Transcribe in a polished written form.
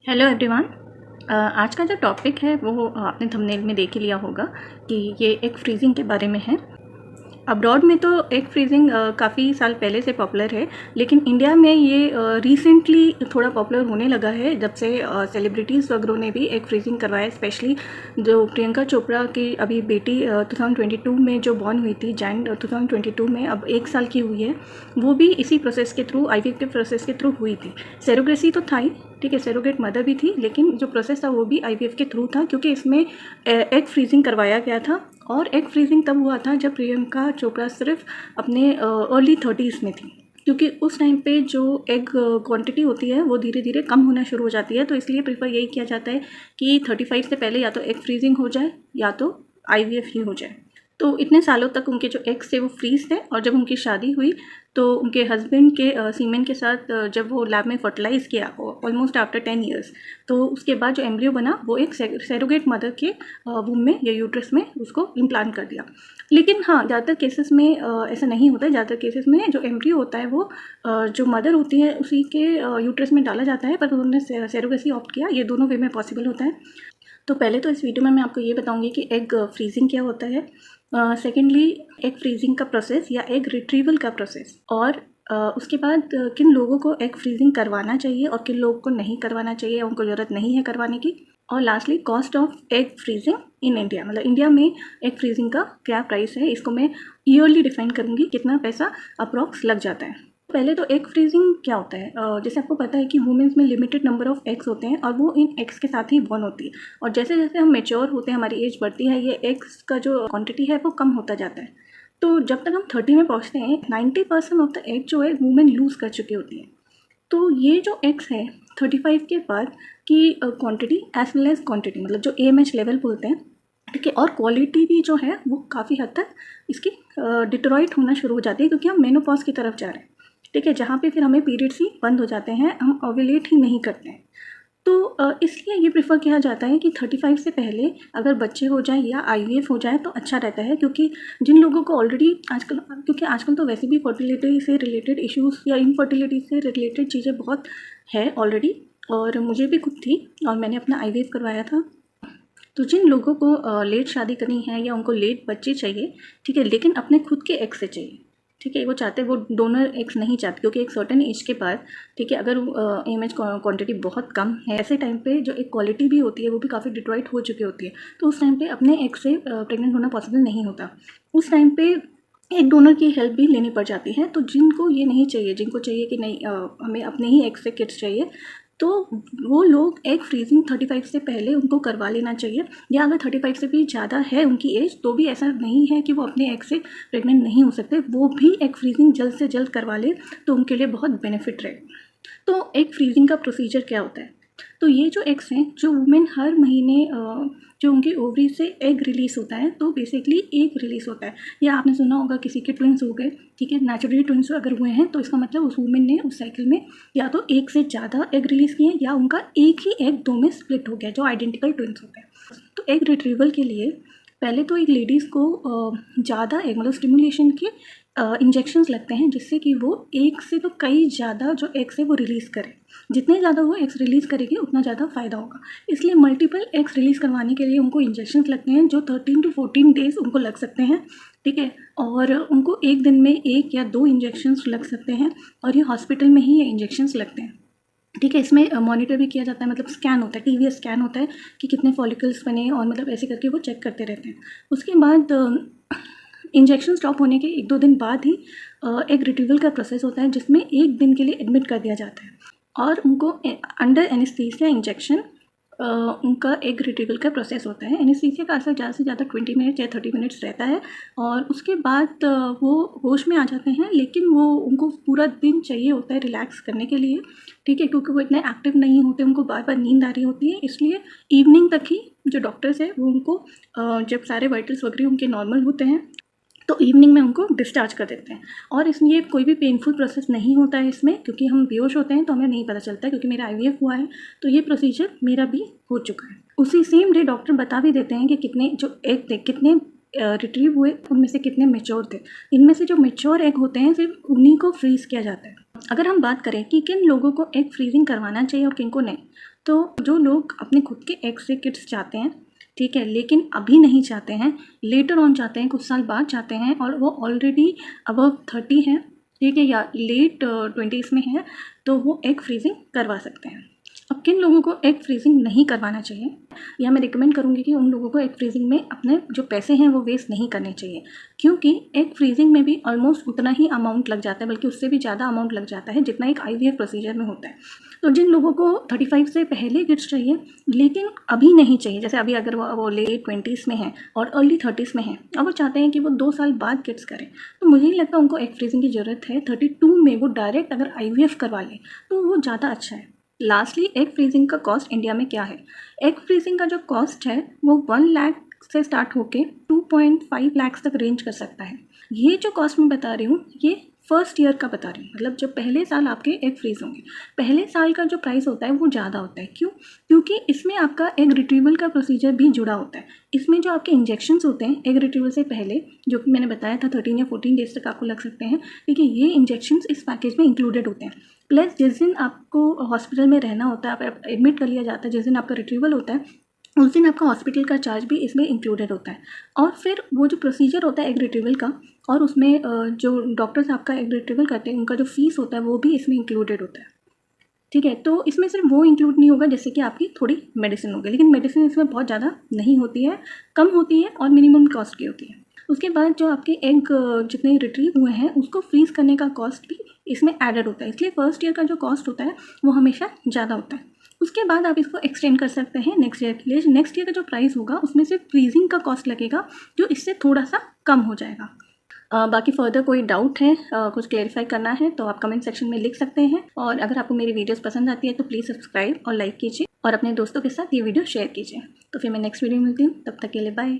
Hello everyone. आज का जो टॉपिक है वो आपने थंबनेल में देख ही लिया होगा कि ये एग फ्रीजिंग के बारे में है। अब्रॉड में तो एग फ्रीजिंग काफ़ी साल पहले से पॉपुलर है, लेकिन इंडिया में ये रिसेंटली थोड़ा पॉपुलर होने लगा है जब से सेलिब्रिटीज़ वगैरह ने भी एग फ्रीजिंग करवाया। स्पेशली जो प्रियंका चोपड़ा की अभी बेटी 2022 में जो बॉर्न हुई थी, जैन 2022 में, अब 1 साल की हुई है, वो भी इसी प्रोसेस के थ्रू, आईवीएफ के प्रोसेस के थ्रू हुई थी। सेरोगेसी तो था ही, ठीक है, सेरोगेट मदर भी थी, लेकिन जो प्रोसेस था वो भी आईवीएफ के थ्रू था, क्योंकि इसमें एग फ्रीजिंग करवाया गया था। और एग फ्रीजिंग तब हुआ था जब प्रियंका चोपड़ा सिर्फ अपने अर्ली 30s में थी, क्योंकि उस टाइम पे जो एग क्वांटिटी होती है वो धीरे धीरे कम होना शुरू हो जाती है। तो इसलिए प्रीफर यही किया जाता है कि 35 से पहले या तो एग फ्रीजिंग हो जाए या तो आईवीएफ ही हो जाए। तो इतने सालों तक उनके जो एग्स थे वो फ्रीज थे, और जब उनकी शादी हुई तो उनके हस्बैंड के सीमेन के साथ जब वो लैब में फर्टिलाइज़ किया ऑलमोस्ट आफ्टर 10 ईयर्स, तो उसके बाद जो एम्ब्रियो बना वो एक सेरोगेट मदर के वूम में या यूट्रस में उसको इम्प्लांट कर दिया। लेकिन हाँ, ज़्यादातर केसेस में ऐसा नहीं होता है। ज़्यादातर केसेस में जो एम्ब्रियो होता है वो जो मदर होती है उसी के यूट्रस में डाला जाता है, पर उन्होंने सेरोगेसी ऑप्ट किया। ये दोनों वे में पॉसिबल होता है। तो पहले तो इस वीडियो में मैं आपको ये बताऊंगी कि एग फ्रीजिंग क्या होता है, सेकेंडली एग फ्रीजिंग का प्रोसेस या एग रिट्रीवल का प्रोसेस, और उसके बाद किन लोगों को एग फ्रीजिंग करवाना चाहिए और किन लोगों को नहीं करवाना चाहिए, उनको ज़रूरत नहीं है करवाने की, और lastly cost of egg freezing in India, मतलब इंडिया में एग फ्रीजिंग का क्या प्राइस है, इसको मैं ईयरली डिफाइन करूँगी, कितना पैसा अप्रॉक्स लग जाता है। पहले तो एग फ्रीजिंग क्या होता है, जैसे आपको पता है कि वुमेन्स में लिमिटेड नंबर ऑफ एग्स होते हैं और वो इन एग्स के साथ ही बॉर्न होती है, और जैसे जैसे हम मेच्योर होते हैं, हमारी एज बढ़ती है, ये एग्स का जो क्वांटिटी है वो कम होता जाता है। तो जब तक हम 30 में पहुंचते हैं, 90% ऑफ द एग जो है वुमेन लूज़ कर चुकी होती है। तो ये जो एग्स है 35 के बाद की quantity as well as quantity, मतलब जो AMH लेवल बोलते हैं, ठीक है, और क्वालिटी भी जो है वो काफ़ी हद तक इसकी डिटोराइट होना शुरू हो जाती है, क्योंकि हम मेनोपॉज की तरफ जा रहे हैं, ठीक है, जहाँ पे फिर हमें पीरियड्स ही बंद हो जाते हैं, हम ओव्यूलेट ही नहीं करते हैं। तो इसलिए ये प्रेफर किया जाता है कि 35 से पहले अगर बच्चे हो जाए या IVF हो जाए तो अच्छा रहता है, क्योंकि जिन लोगों को ऑलरेडी आजकल, क्योंकि आजकल तो वैसे भी फर्टिलिटी से रिलेटेड इश्यूज़ या इनफर्टिलिटी से रिलेटेड चीज़ें बहुत है ऑलरेडी, और मुझे भी खुद थी और मैंने अपना IVF करवाया था। तो जिन लोगों को लेट शादी करनी है या उनको लेट बच्चे चाहिए, ठीक है, लेकिन अपने खुद के एग से चाहिए, ठीक है, वो चाहते, वो डोनर एग्स नहीं चाहते, क्योंकि एक सर्टेन एज के बाद, ठीक है, अगर AMH क्वांटिटी बहुत कम है, ऐसे टाइम पे जो एक क्वालिटी भी होती है वो भी काफ़ी डिट्रॉइट हो चुकी होती है, तो उस टाइम पे अपने एग से प्रेग्नेंट होना पॉसिबल नहीं होता। उस टाइम पे एक डोनर की हेल्प भी लेनी पड़ जाती है। तो जिनको ये नहीं चाहिए, जिनको चाहिए कि नहीं हमें अपने ही एग से किड्स चाहिए, तो वो लोग एग फ्रीजिंग 35 से पहले उनको करवा लेना चाहिए, या अगर 35 से भी ज़्यादा है उनकी एज तो भी ऐसा नहीं है कि वो अपने एग से प्रेग्नेंट नहीं हो सकते, वो भी एग फ्रीजिंग जल्द से जल्द करवा ले तो उनके लिए बहुत बेनिफिट रहेगा। तो एग फ्रीजिंग का प्रोसीजर क्या होता है, तो ये जो एग्स हैं, जो वुमेन हर महीने जो उनकी ओवरी से एग रिलीज़ होता है, तो बेसिकली एग रिलीज़ होता है, या आपने सुना होगा किसी के ट्विंस हो गए, ठीक है, नेचुरली ट्विंस अगर हुए हैं तो इसका मतलब उस वुमेन ने उस साइकिल में या तो एक से ज़्यादा एग रिलीज़ किए हैं या उनका एक ही एग 2 में स्प्लिट हो गया, जो आइडेंटिकल ट्विंस होते हैं। तो एग रिट्रीवल के लिए पहले तो एक लेडीज़ को ज़्यादा एग, मतलब स्टिमुलेशन के इंजेक्शंस लगते हैं, जिससे कि वो एक से तो कई ज़्यादा जो एग्स है वो रिलीज़ करे। जितने ज़्यादा वो एग्स रिलीज़ करेगी उतना ज़्यादा फ़ायदा होगा। इसलिए मल्टीपल एग्स रिलीज़ करवाने के लिए उनको इंजेक्शंस लगते हैं, जो 13 to 14 डेज़ उनको लग सकते हैं, ठीक है, और उनको एक दिन में 1 या 2 इंजेक्शंस लग सकते हैं, और ये हॉस्पिटल में ही ये इंजेक्शंस लगते हैं, ठीक है। इसमें मॉनिटर भी किया जाता है, मतलब स्कैन होता है, TVS स्कैन होता है कि कितने फॉलिकल्स बने, और मतलब ऐसे करके वो चेक करते रहते हैं। उसके बाद इंजेक्शन स्टॉप होने के 1-2 दिन बाद ही एग रिट्रीवल का प्रोसेस होता है, जिसमें 1 दिन के लिए एडमिट कर दिया जाता है, और उनको अंडर एनेस्थीसिया इंजेक्शन उनका एग रिट्रीवल का प्रोसेस होता है। एनेस्थीसिया का असर ज़्यादा से ज़्यादा 20 मिनट्स या 30 मिनट्स रहता है, और उसके बाद वो होश में आ जाते हैं, लेकिन वो उनको पूरा दिन चाहिए होता है रिलैक्स करने के लिए, ठीक है, क्योंकि वो इतने एक्टिव नहीं होते, उनको बार बार नींद आ रही होती है, इसलिए इवनिंग तक ही जो डॉक्टर्स हैं वो उनको जब सारे वाइटल्स वगैरह उनके नॉर्मल होते हैं तो इवनिंग में उनको डिस्चार्ज कर देते हैं। और इसलिए कोई भी पेनफुल प्रोसेस नहीं होता है इसमें, क्योंकि हम बेहोश होते हैं तो हमें नहीं पता चलता है, क्योंकि मेरा IVF हुआ है तो ये प्रोसीजर मेरा भी हो चुका है। उसी सेम डे डॉक्टर बता भी देते हैं कि कितने जो एग थे, कितने रिट्रीव हुए, उनमें से कितने मेच्योर थे। इनमें से जो मेच्योर एग होते हैं सिर्फ उन्हीं को फ्रीज़ किया जाता है। अगर हम बात करें कि किन लोगों को एग फ्रीजिंग करवाना चाहिए और किन को नहीं, तो जो लोग अपने खुद के एग से किड्स चाहते हैं, ठीक है, लेकिन अभी नहीं चाहते हैं, लेटर ऑन चाहते हैं, कुछ साल बाद चाहते हैं और वो ऑलरेडी अबव 30 है, ठीक है, या लेट 20s में है, तो वो एग फ्रीजिंग करवा सकते हैं। अब किन लोगों को एग फ्रीजिंग नहीं करवाना चाहिए, या मैं रिकमेंड करूँगी कि उन लोगों को एग फ्रीजिंग में अपने जो पैसे हैं वो वेस्ट नहीं करने चाहिए, क्योंकि एग फ्रीजिंग में भी ऑलमोस्ट उतना ही अमाउंट लग जाता है, बल्कि उससे भी ज़्यादा अमाउंट लग जाता है जितना एक IVF प्रोसीजर में होता है। तो जिन लोगों को 35 से पहले किड्स चाहिए लेकिन अभी नहीं चाहिए, जैसे अभी अगर वो लेट 20s में है और अर्ली 30s में है और वो चाहते हैं कि वो 2 साल बाद किड्स करें, तो मुझे नहीं लगता उनको एग फ्रीजिंग की ज़रूरत है। 32 में वो डायरेक्ट अगर IVF करवा लें तो वो ज़्यादा अच्छा है। लास्टली, एग फ्रीजिंग का कॉस्ट इंडिया में क्या है? एग फ्रीजिंग का जो कॉस्ट है वो 1 लाख से स्टार्ट होके 2.5 लाख तक रेंज कर सकता है। ये जो कॉस्ट मैं बता रही हूँ ये फर्स्ट ईयर का बता रही हूँ, मतलब जब पहले साल आपके एग फ्रीज होंगे, पहले साल का जो प्राइस होता है वो ज़्यादा होता है। क्यों? क्योंकि इसमें आपका एग रिट्रीवल का प्रोसीजर भी जुड़ा होता है। इसमें जो आपके इंजेक्शंस होते हैं एग रिट्रीवल से पहले, जो कि मैंने बताया था 13 या 14 डेज तक आपको लग सकते हैं, ठीक है, ये इंजेक्शंस इस पैकेज में इंक्लूडेड होते हैं। प्लस जिस दिन आपको हॉस्पिटल में रहना होता है, आप एडमिट कर लिया जाता है, जिस दिन आपका रिट्रीवल होता है उस दिन आपका हॉस्पिटल का चार्ज भी इसमें इंक्लूडेड होता है। और फिर वो जो प्रोसीजर होता है एग रिट्रीवल का, और उसमें जो डॉक्टर्स आपका एग रिट्रीवल करते हैं उनका जो फीस होता है वो भी इसमें इंक्लूडेड होता है, ठीक है। तो इसमें सिर्फ वो इंक्लूड नहीं होगा जैसे कि आपकी थोड़ी मेडिसिन होगी, लेकिन मेडिसिन इसमें बहुत ज़्यादा नहीं होती है, कम होती है और मिनिमम कॉस्ट की होती है। उसके बाद जो आपके एग जितने रिट्रीव हुए हैं उसको फ्रीज़ करने का कॉस्ट भी इसमें एडेड होता है, इसलिए फर्स्ट ईयर का जो कॉस्ट होता है वो हमेशा ज़्यादा होता है। उसके बाद आप इसको एक्सटेंड कर सकते हैं नेक्स्ट ईयर के लिए। नेक्स्ट ईयर का जो प्राइस होगा उसमें सिर्फ फ्रीजिंग का कॉस्ट लगेगा जो इससे थोड़ा सा कम हो जाएगा। बाकी फर्दर कोई डाउट है, कुछ क्लेरिफाई करना है तो आप कमेंट सेक्शन में लिख सकते हैं। और अगर आपको मेरी वीडियोस पसंद आती है तो प्लीज़ सब्सक्राइब और लाइक कीजिए और अपने दोस्तों के साथ ये वीडियो शेयर कीजिए। तो फिर मैं नेक्स्ट वीडियो में मिलती हूँ, तब तक के लिए बाय।